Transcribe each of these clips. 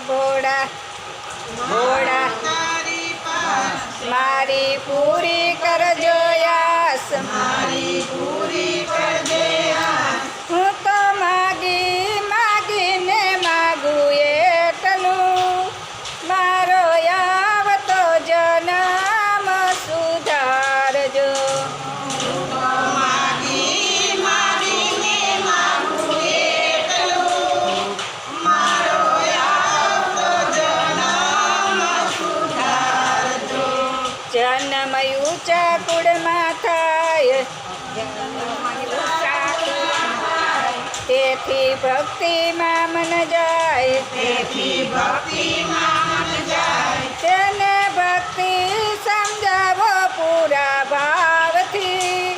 ભોળા ભોળા મારી પૂરી કરજો આસ હું તો માગી માગીને માગું એટલું મારો આવતો જન્મ સુધારજો. જન્મ ઊંચા કુળમાં થાય તેથી ભક્તિમાં મન જાય તેને ભક્તિ સમજાવો પૂરા ભાવથી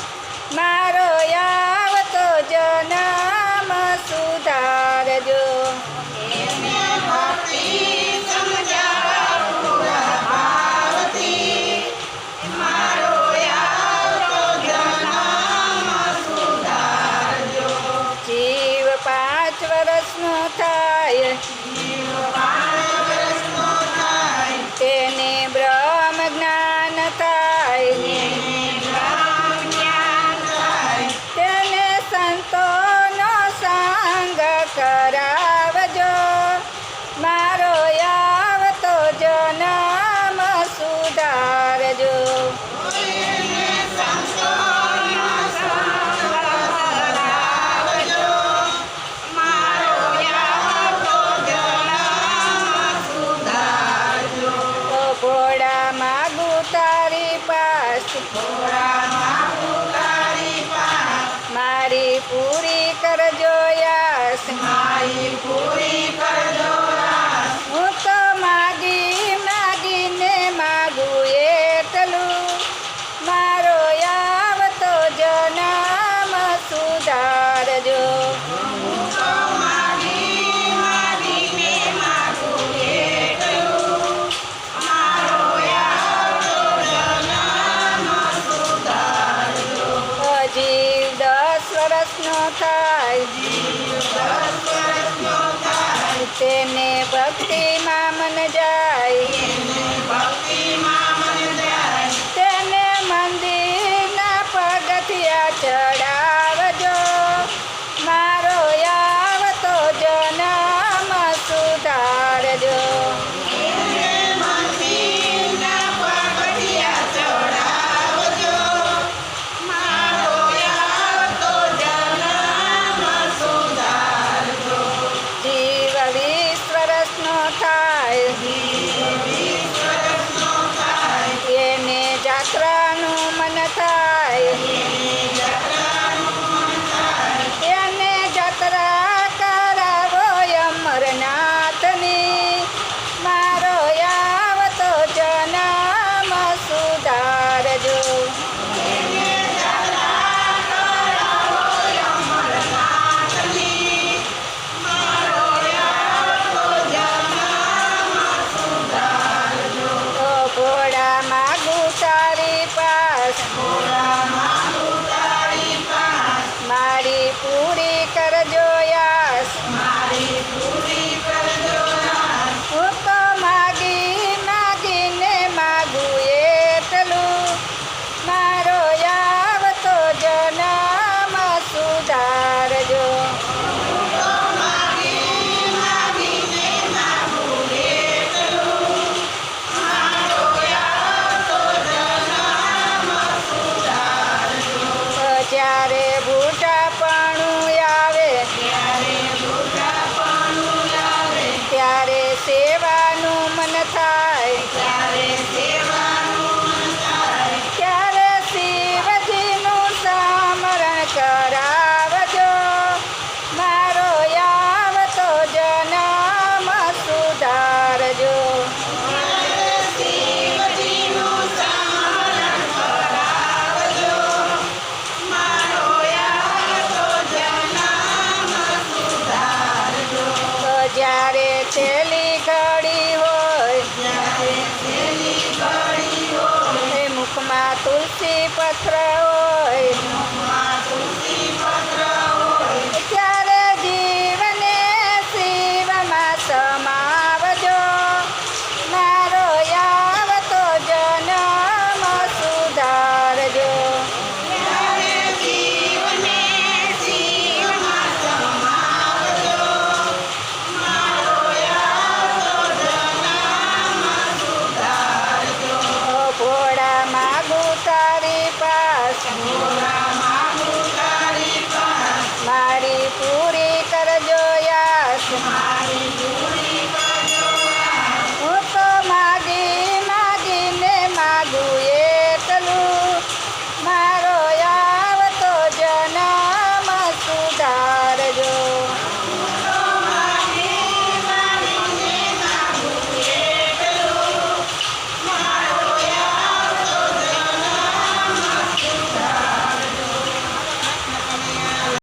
મારો આવતો જન્મ સુધારજો. જીવ 5 વર્ષનો થાય તેને બ્રહ્મ જ્ઞાન થાય તેને સંતોનો સંગ કરાવજો મારો આવતો જન્મ સુધારજો. ભોળા માગું તારી પાસ મારી પૂરી કરજો આસ હું તો માગી માગીને માગું એટલું મારો આવતો જન્મ સુધારજો. જીવ 10 વર્ષનો થાય તેને ભક્તિમાં મન જાય તેને મંદિરના પગથિયા